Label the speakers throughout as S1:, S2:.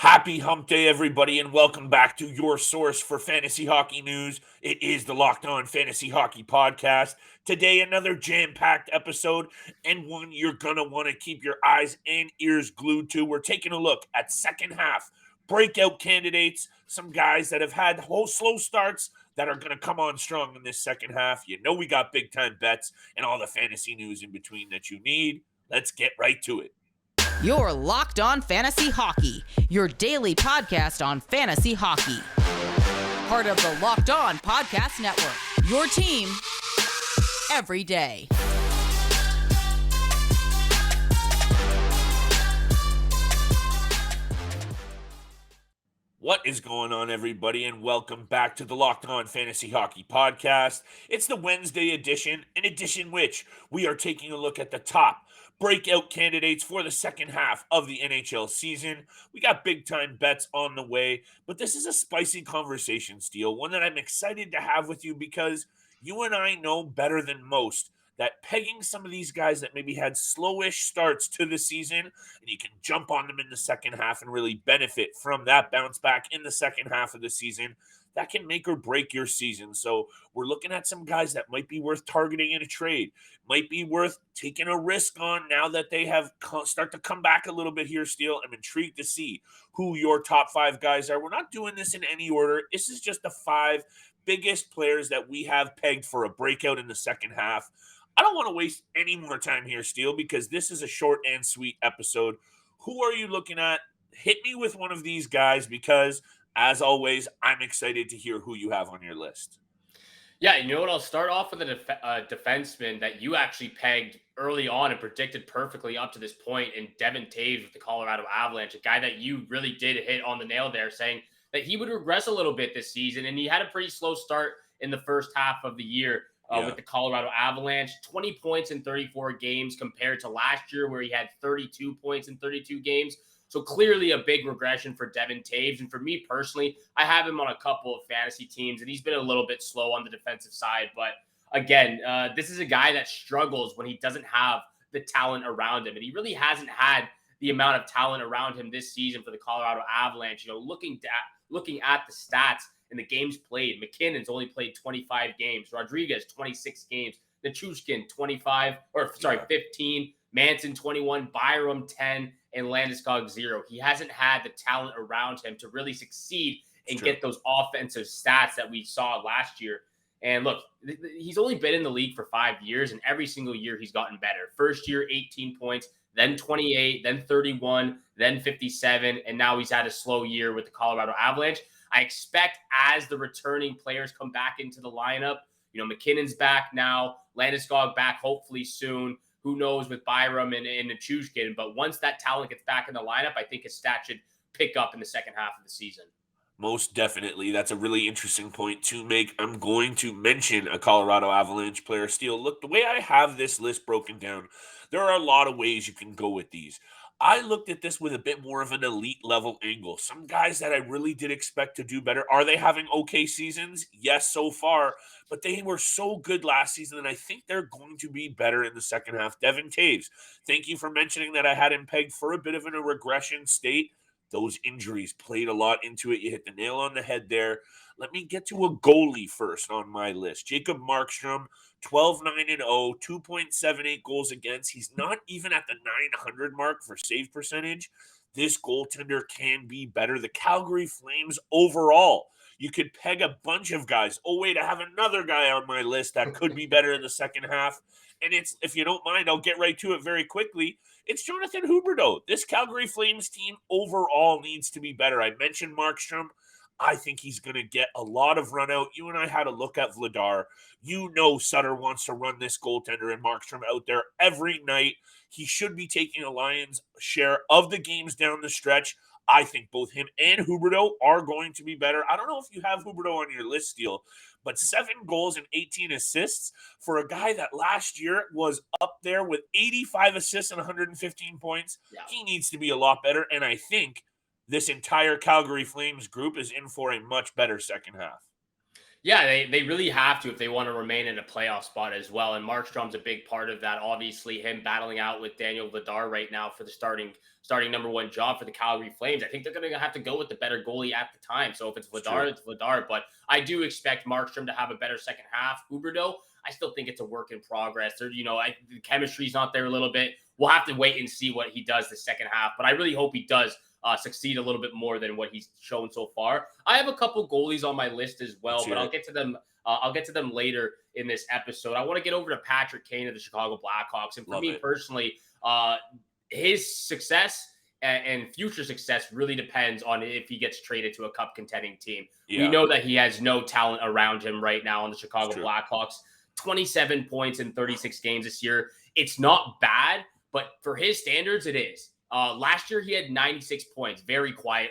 S1: Happy hump day, everybody, and welcome back to your source for fantasy hockey news. It is the Locked On Fantasy Hockey Podcast. Today, another jam-packed episode, and one you're going to want to keep your eyes and ears glued to. We're taking a look at second half breakout candidates, some guys that have had whole slow starts that are going to come on strong in this second half. You know we got big-time bets and all the fantasy news in between that you need. Let's get right to it.
S2: You're Locked On Fantasy Hockey, your daily podcast on fantasy hockey. Part of the Locked On Podcast Network, your team every day.
S1: What is going on, everybody, and welcome back to the Locked On Fantasy Hockey Podcast. It's the Wednesday edition, an edition which we are taking a look at the top breakout candidates for the second half of the NHL season. We got big-time bets on the way, but this is a spicy conversation, Steele, one that I'm excited to have with you because you and I know better than most that pegging some of these guys that maybe had slowish starts to the season, and you can jump on them in the second half and really benefit from that bounce back in the second half of the season, that can make or break your season. So we're looking at some guys that might be worth targeting in a trade, might be worth taking a risk on now that they have start to come back a little bit here, Steele. I'm intrigued to see who your top five guys are. We're not doing this in any order. This is just the five biggest players that we have pegged for a breakout in the second half. I don't want to waste any more time here, Steele, because this is a short and sweet episode. Who are you looking at? Hit me with one of these guys because, as always, I'm excited to hear who you have on your list.
S3: Yeah, you know what? I'll start off with a defenseman that you actually pegged early on and predicted perfectly up to this point in Devon Toews with the Colorado Avalanche, a guy that you really did hit on the nail there, saying that he would regress a little bit this season, and he had a pretty slow start in the first half of the year. With the Colorado Avalanche, 20 points in 34 games compared to last year where he had 32 points in 32 games. So clearly a big regression for Devon Toews. And for me personally, I have him on a couple of fantasy teams, and he's been a little bit slow on the defensive side. But again, this is a guy that struggles when he doesn't have the talent around him. And he really hasn't had the amount of talent around him this season for the Colorado Avalanche. You know, looking at the stats, in the games played, MacKinnon's only played 25 games. Rodriguez, 26 games. Nichushkin, 15. Manson, 21. Byram, 10. And Landeskog, 0. He hasn't had the talent around him to really succeed and get those offensive stats that we saw last year. And look, he's only been in the league for 5 years, and every single year he's gotten better. First year, 18 points, then 28, then 31, then 57, and now he's had a slow year with the Colorado Avalanche. I expect as the returning players come back into the lineup, you know, MacKinnon's back now, Landeskog back hopefully soon. Who knows with Byram and Nichushkin. But once that talent gets back in the lineup, I think his stat should pick up in the second half of the season.
S1: Most definitely. That's a really interesting point to make. I'm going to mention a Colorado Avalanche player, Steele. Look, the way I have this list broken down, there are a lot of ways you can go with these. I looked at this with a bit more of an elite level angle. Some guys that I really did expect to do better. Are they having okay seasons? Yes, so far. But they were so good last season, and I think they're going to be better in the second half. Devon Toews, thank you for mentioning that I had him pegged for a bit of a regression state. Those injuries played a lot into it. You hit the nail on the head there. Let me get to a goalie first on my list. Jacob Markstrom, 12-9-0, 2.78 goals against. He's not even at the 900 mark for save percentage. This goaltender can be better. The Calgary Flames overall, you could peg a bunch of guys. Oh, wait, I have another guy on my list that could be better in the second half. And it's, if you don't mind, I'll get right to it very quickly. It's Jonathan Huberdeau. This Calgary Flames team overall needs to be better. I mentioned Markstrom. I think he's going to get a lot of run out. You and I had a look at Vladar. You know Sutter wants to run this goaltender and Markstrom out there every night. He should be taking a lion's share of the games down the stretch. I think both him and Huberdeau are going to be better. I don't know if you have Huberdeau on your list, Steele, but 7 goals and 18 assists for a guy that last year was up there with 85 assists and 115 points. Yeah. He needs to be a lot better, and I think this entire Calgary Flames group is in for a much better second half.
S3: Yeah, they really have to if they want to remain in a playoff spot as well. And Markstrom's a big part of that. Obviously, him battling out with Daniel Vladar right now for the starting number one job for the Calgary Flames. I think they're going to have to go with the better goalie at the time. So if it's Vladar, it's Vladar. But I do expect Markstrom to have a better second half. Huberdeau, I still think it's a work in progress. The chemistry's not there a little bit. We'll have to wait and see what he does the second half. But I really hope he does succeed a little bit more than what he's shown so far. I have a couple goalies on my list as well, but I'll get to them. I'll get to them later in this episode. I want to get over to Patrick Kane of the Chicago Blackhawks, and for me personally, his success and future success really depends on if he gets traded to a cup contending team. We know that he has no talent around him right now on the Chicago Blackhawks. 27 points in 36 games this year. It's not bad, but for his standards, it is. Last year, he had 96 points, very quiet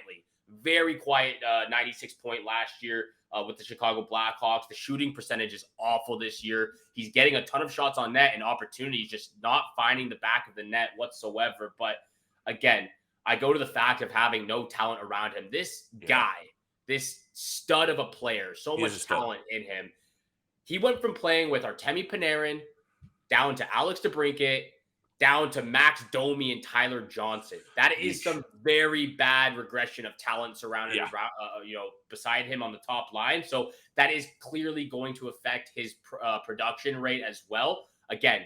S3: 96 point last year with the Chicago Blackhawks. The shooting percentage is awful this year. He's getting a ton of shots on net and opportunities, just not finding the back of the net whatsoever. But again, I go to the fact of having no talent around him. This guy, this stud of a player, so much talent in him. He went from playing with Artemi Panarin down to Alex DeBrincat, down to Max Domi and Tyler Johnson. That is some very bad regression of talent surrounding, beside him on the top line. So that is clearly going to affect his production rate as well. Again,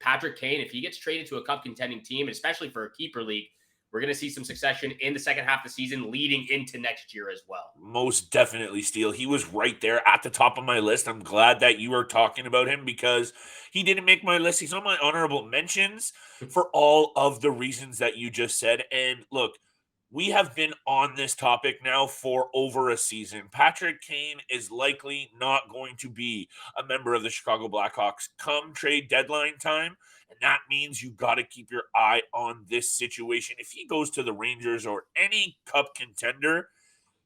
S3: Patrick Kane, if he gets traded to a cup contending team, especially for a keeper league, we're going to see some succession in the second half of the season leading into next year as well.
S1: Most definitely, Steele. He was right there at the top of my list. I'm glad that you are talking about him because he didn't make my list. He's on my honorable mentions for all of the reasons that you just said. And look, we have been on this topic now for over a season. Patrick Kane is likely not going to be a member of the Chicago Blackhawks come trade deadline time. And that means you got to keep your eye on this situation. If he goes to the Rangers or any cup contender,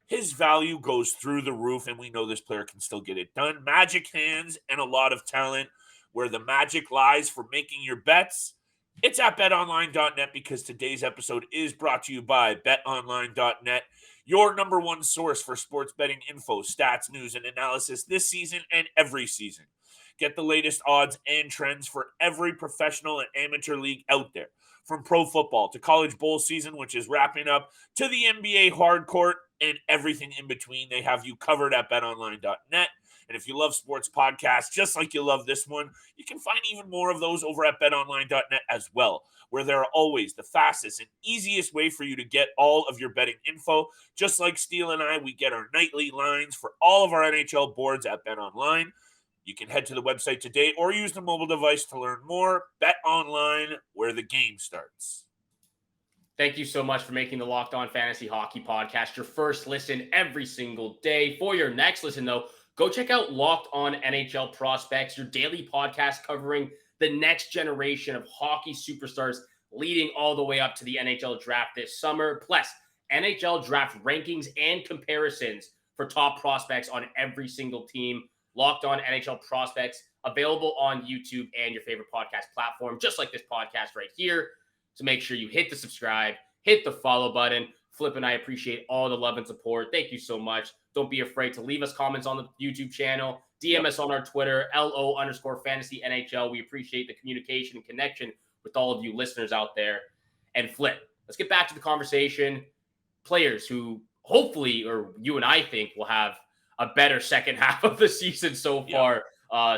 S1: his value goes through the roof, and we know this player can still get it done. Magic hands and a lot of talent. Where the magic lies for making your bets, it's at betonline.net because today's episode is brought to you by betonline.net, your number one source for sports betting info, stats, news, and analysis this season and every season. Get the latest odds and trends for every professional and amateur league out there. From pro football to college bowl season, which is wrapping up, to the NBA hardcourt and everything in between, they have you covered at betonline.net. And if you love sports podcasts, just like you love this one, you can find even more of those over at betonline.net as well, where there are always the fastest and easiest way for you to get all of your betting info. Just like Steele and I, we get our nightly lines for all of our NHL boards at betonline. You can head to the website today or use the mobile device to learn more. Bet online, where the game starts.
S3: Thank you so much for making the Locked On Fantasy Hockey Podcast your first listen every single day. For your next listen, though, go check out Locked On NHL Prospects, your daily podcast covering the next generation of hockey superstars leading all the way up to the NHL draft this summer. Plus, NHL draft rankings and comparisons for top prospects on every single team. Locked On NHL Prospects, available on YouTube and your favorite podcast platform, just like this podcast right here. So make sure you hit the subscribe, hit the follow button. Flip and I appreciate all the love and support. Thank you so much. Don't be afraid to leave us comments on the YouTube channel. DM us on our Twitter, LO_FantasyNHL. We appreciate the communication and connection with all of you listeners out there. And Flip, let's get back to the conversation. Players who hopefully, or you and I think, will have a better second half of the season so far,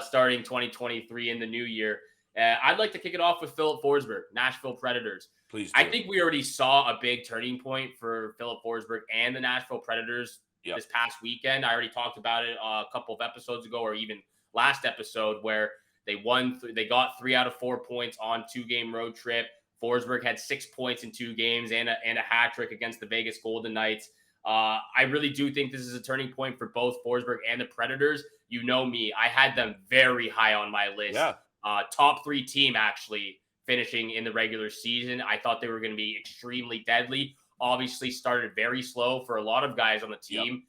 S3: starting 2023 in the new year. I'd like to kick it off with Filip Forsberg, Nashville Predators.
S1: Please do.
S3: I think we already saw a big turning point for Filip Forsberg and the Nashville Predators this past weekend. I already talked about it a couple of episodes ago, or even last episode, where they got 3 out of 4 points on 2-game road trip. Forsberg had 6 points in 2 games and a hat trick against the Vegas Golden Knights. I really do think this is a turning point for both Forsberg and the Predators. You know me, I had them very high on my list. Top 3 team, actually, finishing in the regular season. I thought they were going to be extremely deadly. Obviously started very slow for a lot of guys on the team.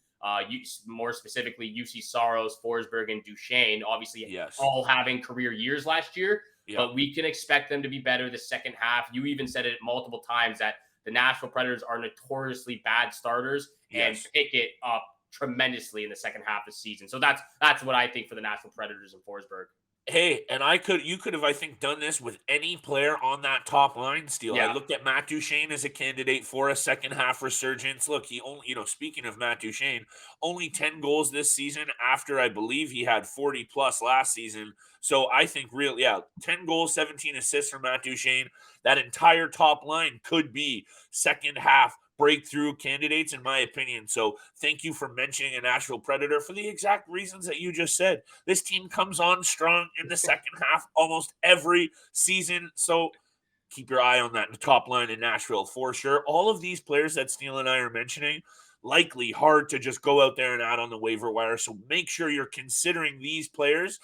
S3: More specifically, UC Saros, Forsberg, and Duchesne, obviously all having career years last year. But we can expect them to be better the second half. You even said it multiple times that the Nashville Predators are notoriously bad starters, and Pickett tremendously in the second half of the season. So that's what I think for the Nashville Predators in Forsberg.
S1: Hey, and you could have, I think, done this with any player on that top line steal. I
S3: Yeah.
S1: looked at Matt Duchene as a candidate for a second half resurgence. Look, he only, speaking of Matt Duchene, only 10 goals this season after I believe he had 40 plus last season. So I think 10 goals, 17 assists for Matt Duchene. That entire top line could be second half breakthrough candidates, in my opinion. So thank you for mentioning a Nashville Predator for the exact reasons that you just said. This team comes on strong in the second half almost every season. So keep your eye on that in the top line in Nashville for sure. All of these players that Steele and I are mentioning, likely hard to just go out there and add on the waiver wire. So make sure you're considering these players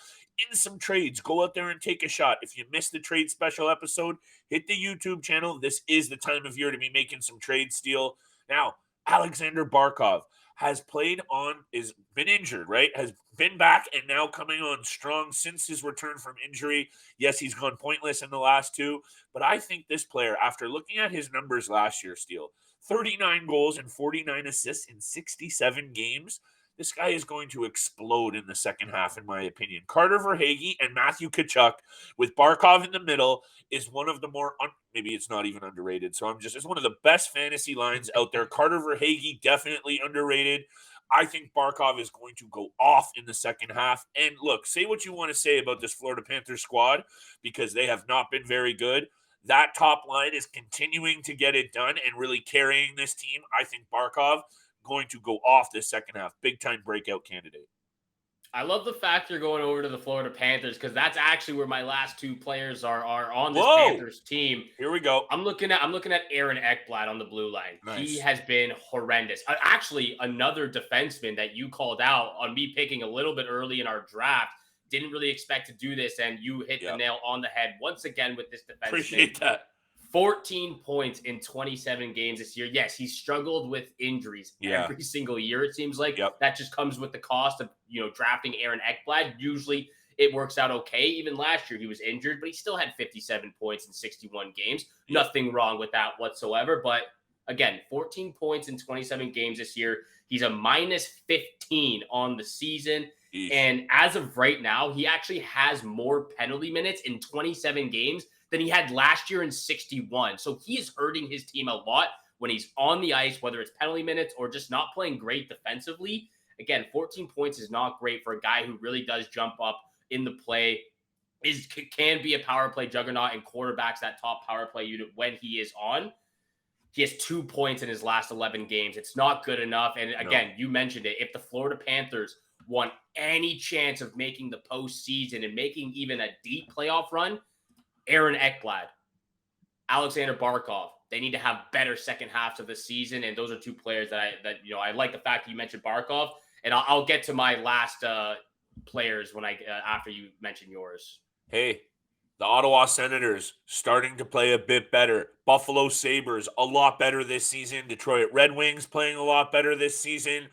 S1: in some trades. Go out there and take a shot. If you missed the trade special episode, hit the YouTube channel. This is the time of year to be making some trades, Steele. Now, Aleksander Barkov has been injured, right? Has been back and now coming on strong since his return from injury. Yes, he's gone pointless in the last two, but I think this player, after looking at his numbers last year, Steele, 39 goals and 49 assists in 67 games, this guy is going to explode in the second half, in my opinion. Carter Verhaeghe and Matthew Tkachuk with Barkov in the middle is one of the more, maybe it's not even underrated. So it's one of the best fantasy lines out there. Carter Verhaeghe, definitely underrated. I think Barkov is going to go off in the second half. And look, say what you want to say about this Florida Panthers squad, because they have not been very good. That top line is continuing to get it done and really carrying this team. I think Barkov going to go off this second half. Big time breakout candidate.
S3: I love the fact you're going over to the Florida Panthers, because that's actually where my last two players are on this Panthers team.
S1: Here we go.
S3: I'm looking at Aaron Ekblad on the blue line.
S1: Nice.
S3: He has been horrendous. Actually, another defenseman that you called out on me picking a little bit early in our draft. Didn't really expect to do this, and you hit the nail on the head once again with this defenseman.
S1: Appreciate that.
S3: 14 points in 27 games this year. Yes, he's struggled with injuries every single year, it seems like. That just comes with the cost of, drafting Aaron Ekblad. Usually it works out okay. Even last year he was injured, but he still had 57 points in 61 games. Nothing wrong with that whatsoever. But again, 14 points in 27 games this year. He's a minus 15 on the season. And as of right now, he actually has more penalty minutes in 27 games than he had last year in 61. So he is hurting his team a lot when he's on the ice, whether it's penalty minutes or just not playing great defensively. Again, 14 points is not great for a guy who really does jump up in the play, can be a power play juggernaut and quarterbacks that top power play unit when he is on. He has 2 points in his last 11 games. It's not good enough. And again, you mentioned it. If the Florida Panthers want any chance of making the postseason and making even a deep playoff run, Aaron Ekblad, Aleksander Barkov, they need to have better second halves of the season. And those are two players that I like the fact that you mentioned Barkov. And I'll get to my last players when after you mention yours.
S1: Hey, the Ottawa Senators starting to play a bit better. Buffalo Sabres a lot better this season. Detroit Red Wings playing a lot better this season.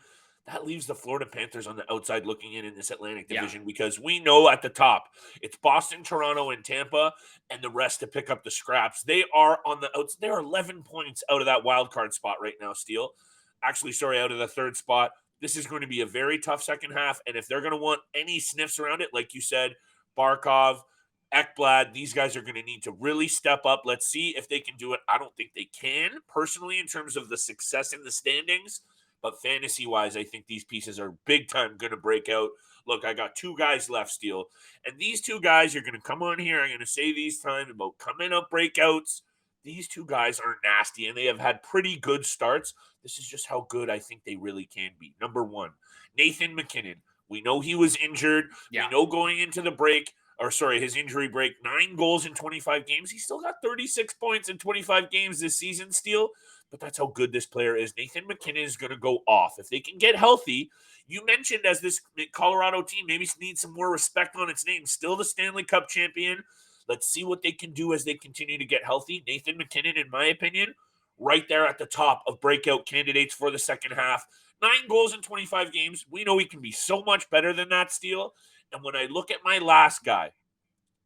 S1: That leaves the Florida Panthers on the outside looking in this Atlantic division, because we know at the top it's Boston, Toronto, and Tampa, and the rest to pick up the scraps. They are on the outs. They're 11 points out of that wild card spot right now, Steele. Actually, out of the third spot. This is going to be a very tough second half, and if they're going to want any sniffs around it, like you said, Barkov, Ekblad, these guys are going to need to really step up. Let's see if they can do it. I don't think they can, personally, in terms of the success in the standings. But fantasy-wise, I think these pieces are big time going to break out. Look, I got two guys left, Steele. And these two guys are going to come on here. I'm going to say these times about coming up breakouts. These two guys are nasty, and they have had pretty good starts. This is just how good I think they really can be. Number one, Nathan MacKinnon. We know he was injured. We know going into the break, his injury break, 9 goals in 25 games. He still got 36 points in 25 games this season, Steele. But that's how good this player is. Nathan MacKinnon is going to go off. If they can get healthy, you mentioned as this Colorado team maybe needs some more respect on its name. Still the Stanley Cup champion. Let's see what they can do as they continue to get healthy. Nathan MacKinnon, in my opinion, right there at the top of breakout candidates for the second half. 9 goals in 25 games. We know he can be so much better than that, Steele. And when I look at my last guy,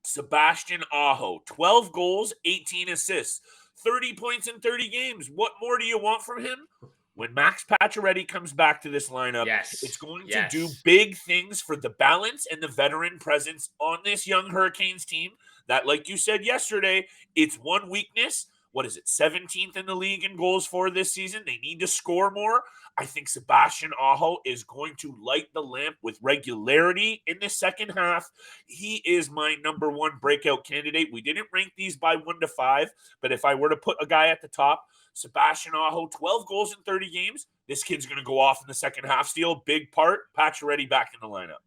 S1: Sebastian Aho, 12 goals, 18 assists. 30 points in 30 games. What more do you want from him? When Max Pacioretty comes back to this lineup, it's
S3: Yes.
S1: going to do
S3: Yes.
S1: big things for the balance and the veteran presence on this young Hurricanes team that, like you said yesterday, it's one weakness. What is it, 17th in the league in goals for this season? They need to score more. I think Sebastian Aho is going to light the lamp with regularity in the second half. He is my number one breakout candidate. We didn't rank these by 1 to 5, but if I were to put a guy at the top, Sebastian Aho, 12 goals in 30 games. This kid's going to go off in the second half. Steal, big part. Pacioretty back in the lineup.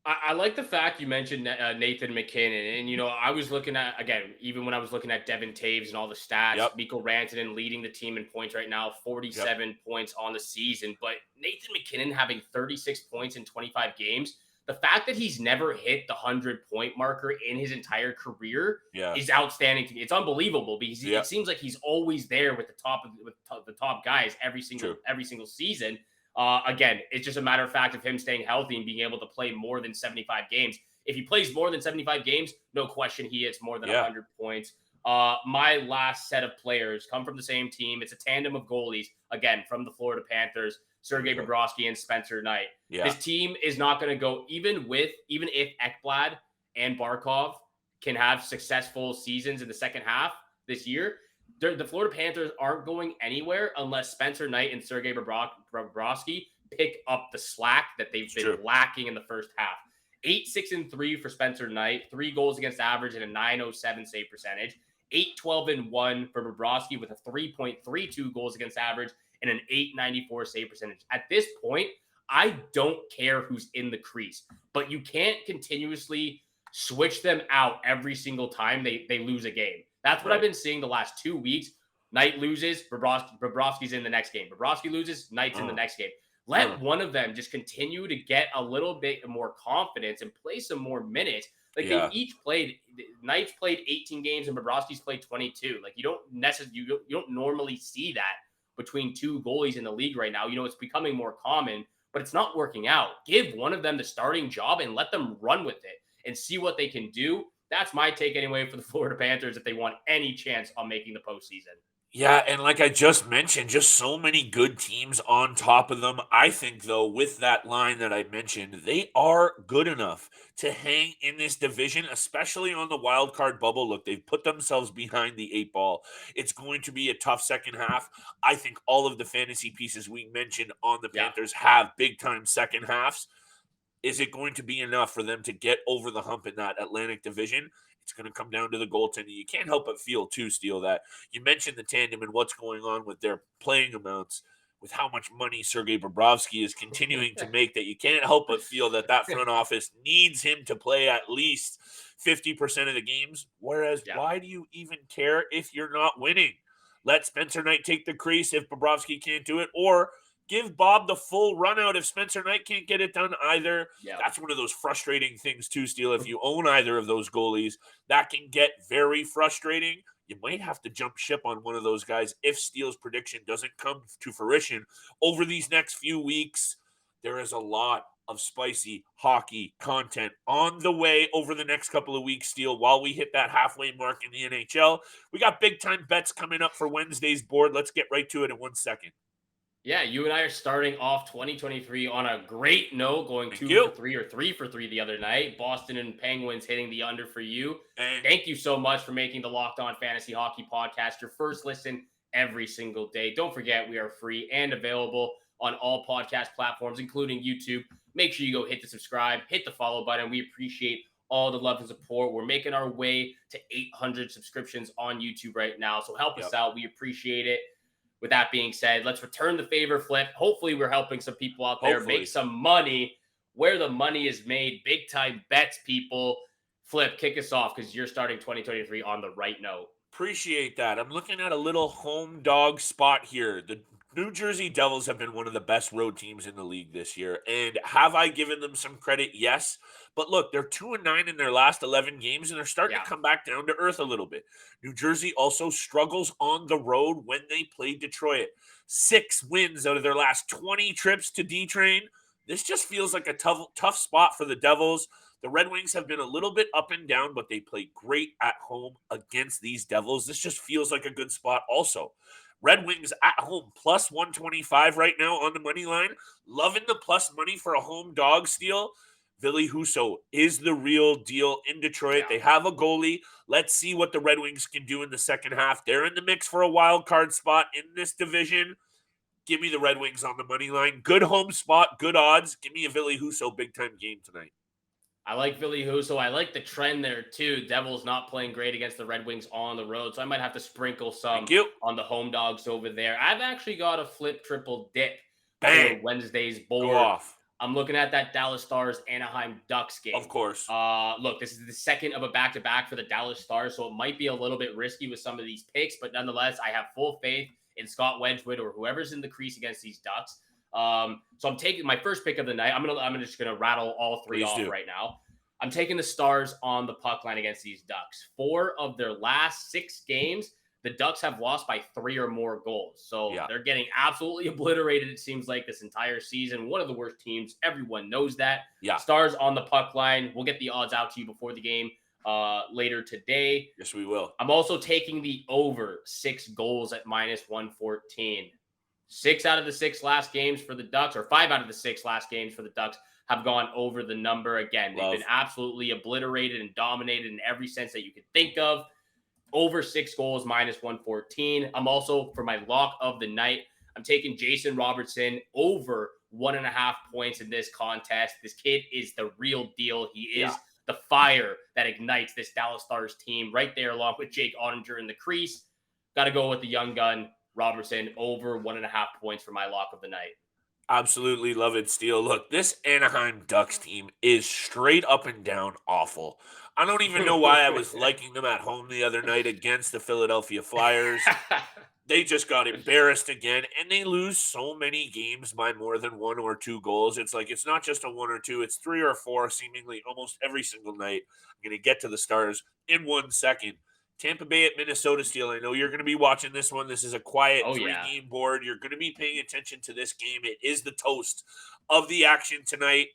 S3: I like the fact you mentioned Nathan MacKinnon. And, I was looking at, again, even when I was looking at Devon Toews and all the stats,
S1: Yep.
S3: Mikko Rantanen leading the team in points right now, 47 points on the season. But Nathan MacKinnon having 36 points in 25 games, the fact that he's never hit the 100-point marker in his entire career is outstanding to me. It's unbelievable because it seems like he's always there with the top guys every single season. Again, it's just a matter of fact of him staying healthy and being able to play more than 75 games. If he plays more than 75 games, no question he hits more than 100 points. My last set of players come from the same team. It's a tandem of goalies, again, from the Florida Panthers, Sergei Bobrovsky and Spencer Knight. This team is not going to go, even if Ekblad and Barkov can have successful seasons in the second half this year, the Florida Panthers aren't going anywhere unless Spencer Knight and Sergei Bobrovsky pick up the slack that they've been lacking in the first half. 8-6-3 for Spencer Knight, 3 goals against average and a .907 save percentage. 8-12-1 for Bobrovsky with a 3.32 goals against average and an .894 save percentage. At this point, I don't care who's in the crease, but you can't continuously switch them out every single time they lose a game. That's what I've been seeing the last 2 weeks. Knight loses, Bobrovsky's in the next game. Bobrovsky loses, Knight's in the next game. Let one of them just continue to get a little bit more confidence and play some more minutes. Like they each played. Knight's played 18 games and Bobrovsky's played 22. Like you don't normally see that between two goalies in the league right now. It's becoming more common, but it's not working out. Give one of them the starting job and let them run with it and see what they can do. That's my take anyway for the Florida Panthers if they want any chance on making the postseason.
S1: Yeah, and like I just mentioned, just so many good teams on top of them. I think, though, with that line that I mentioned, they are good enough to hang in this division, especially on the wild card bubble. Look, they've put themselves behind the 8 ball. It's going to be a tough second half. I think all of the fantasy pieces we mentioned on the Panthers have big-time second halves. Is it going to be enough for them to get over the hump in that Atlantic division? It's going to come down to the goaltending. You can't help but feel, too, Steele, that you mentioned the tandem and what's going on with their playing amounts, with how much money Sergei Bobrovsky is continuing to make, that you can't help but feel that front office needs him to play at least 50% of the games. Whereas, why do you even care if you're not winning? Let Spencer Knight take the crease if Bobrovsky can't do it, or give Bob the full run out if Spencer Knight can't get it done either. That's one of those frustrating things too, Steele. If you own either of those goalies, that can get very frustrating. You might have to jump ship on one of those guys if Steele's prediction doesn't come to fruition over these next few weeks. There is a lot of spicy hockey content on the way over the next couple of weeks, Steele, while we hit that halfway mark in the NHL. We got big-time bets coming up for Wednesday's board. Let's get right to it in 1 second.
S3: Yeah, you and I are starting off 2023 on a great note, going 2 for 3 or 3 for 3 the other night. Boston and Penguins hitting the under for you. Thank you so much for making the Locked On Fantasy Hockey Podcast your first listen every single day. Don't forget, we are free and available on all podcast platforms, including YouTube. Make sure you go hit the subscribe, hit the follow button. We appreciate all the love and support. We're making our way to 800 subscriptions on YouTube right now, so help us out. We appreciate it. With that being said, let's return the favor, Flip. Hopefully we're helping some people out there make some money where the money is made. Big time bets, people. Flip, kick us off because you're starting 2023 on the right note.
S1: Appreciate that. I'm looking at a little home dog spot here. The New Jersey Devils have been one of the best road teams in the league this year. And have I given them some credit? Yes. But look, they're 2-9 in their last 11 games, and they're starting to come back down to earth a little bit. New Jersey also struggles on the road when they play Detroit. 6 wins out of their last 20 trips to D-Train. This just feels like a tough spot for the Devils. The Red Wings have been a little bit up and down, but they play great at home against these Devils. This just feels like a good spot also. Red Wings at home, plus 125 right now on the money line. Loving the plus money for a home dog steal. Ville Husso is the real deal in Detroit.
S3: Yeah.
S1: They have a goalie. Let's see what the Red Wings can do in the second half. They're in the mix for a wild card spot in this division. Give me the Red Wings on the money line. Good home spot, good odds. Give me a Ville Husso big-time game tonight.
S3: I like Ville Husso. I like the trend there, too. Devils not playing great against the Red Wings on the road, so I might have to sprinkle some on the home dogs over there. I've actually got a flip triple dip for Wednesday's board.
S1: Go off.
S3: I'm looking at that Dallas Stars Anaheim Ducks game.
S1: Of course.
S3: Look, this is the second of a back-to-back for the Dallas Stars, so it might be a little bit risky with some of these picks, but nonetheless, I have full faith in Scott Wedgwood or whoever's in the crease against these Ducks. So I'm taking my first pick of the night. I'm just gonna rattle all three off right now. I'm taking the Stars on the puck line against these Ducks. 4 of their last 6 games, the Ducks have lost by 3 or more goals. So they're getting absolutely obliterated, it seems like, this entire season. One of the worst teams. Everyone knows that. Stars on the puck line. We'll get the odds out to you before the game later today.
S1: Yes, we will.
S3: I'm also taking the over 6 goals at minus 114. 6 out of the 6 last games for the Ducks, or 5 out of the 6 last games for the Ducks have gone over the number. Again, they've been absolutely obliterated and dominated in every sense that you could think of. Over 6 goals, minus 114. I'm also, for my lock of the night, I'm taking Jason Robertson over 1.5 points in this contest. This kid is the real deal. He is the fire that ignites this Dallas Stars team right there, along with Jake Ottinger in the crease. Got to go with the young gun, Robertson, over 1.5 points for my lock of the night.
S1: Absolutely love it, Steele. Look, this Anaheim Ducks team is straight up and down awful. I don't even know why I was liking them at home the other night against the Philadelphia Flyers. They just got embarrassed again, and they lose so many games by more than 1 or 2 goals. It's like it's not just a 1 or 2, it's 3 or 4 seemingly almost every single night. I'm going to get to the Stars in 1 second. Tampa Bay at Minnesota, Steele. I know you're going to be watching this one. This is a quiet 3-game board. You're going to be paying attention to this game. It is the toast of the action tonight.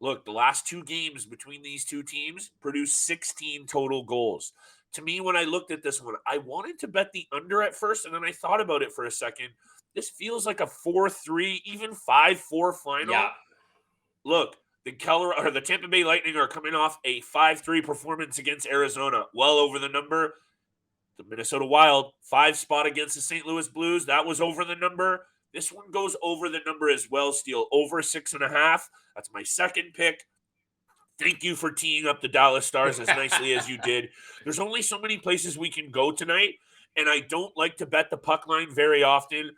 S1: Look, the last 2 games between these two teams produced 16 total goals. To me, when I looked at this one, I wanted to bet the under at first, and then I thought about it for a second. This feels like a 4-3, even 5-4 final.
S3: Yeah.
S1: Look, the Tampa Bay Lightning are coming off a 5-3 performance against Arizona, well over the number. The Minnesota Wild, 5 spot against the St. Louis Blues, that was over the number. This one goes over the number as well, Steele, over 6.5. That's my second pick. Thank you for teeing up the Dallas Stars as nicely as you did. There's only so many places we can go tonight, and I don't like to bet the puck line very often.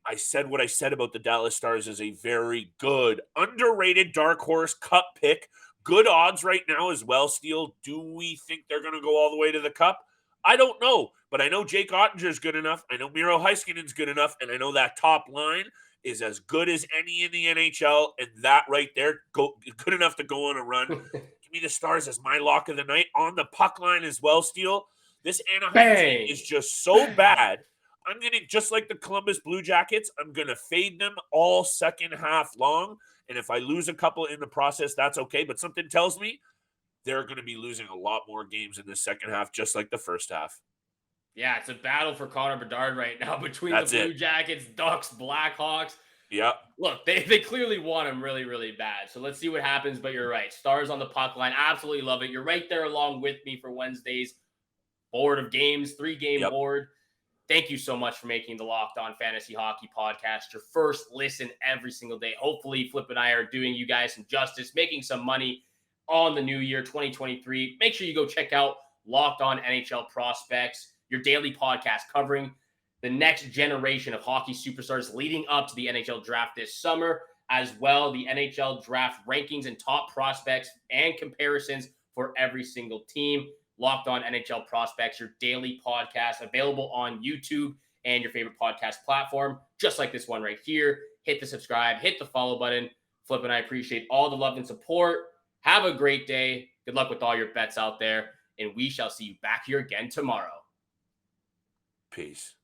S1: I said what I said about the Dallas Stars is a very good, underrated dark horse cup pick. Good odds right now as well, Steele. Do we think they're going to go all the way to the cup? I don't know, but I know Jake Ottinger is good enough. I know Miro Heiskanen's good enough, and I know that top line is as good as any in the NHL, and that right there, good enough to go on a run. Give me the Stars as my lock of the night on the puck line as well, Steele. This Anaheim team is just so bad. I'm going to, just like the Columbus Blue Jackets, I'm going to fade them all second half long, and if I lose a couple in the process, that's okay, but something tells me they're going to be losing a lot more games in the second half, just like the first half.
S3: Yeah, it's a battle for Connor Bedard right now between the Blue Jackets, Ducks, Blackhawks.
S1: Yeah.
S3: Look, they clearly want him really, really bad. So let's see what happens. But you're right. Stars on the puck line. Absolutely love it. You're right there along with me for Wednesday's board of games, 3-game board. Thank you so much for making the Locked On Fantasy Hockey Podcast your first listen every single day. Hopefully, Flip and I are doing you guys some justice, making some money on the new year, 2023. Make sure you go check out Locked On NHL Prospects, your daily podcast covering the next generation of hockey superstars leading up to the NHL draft this summer, as well the NHL draft rankings and top prospects and comparisons for every single team. Locked On NHL Prospects, your daily podcast, available on YouTube and your favorite podcast platform, just like this one right here. Hit the subscribe, hit the follow button. Flip and I appreciate all the love and support. Have a great day. Good luck with all your bets out there, and we shall see you back here again tomorrow.
S1: Peace.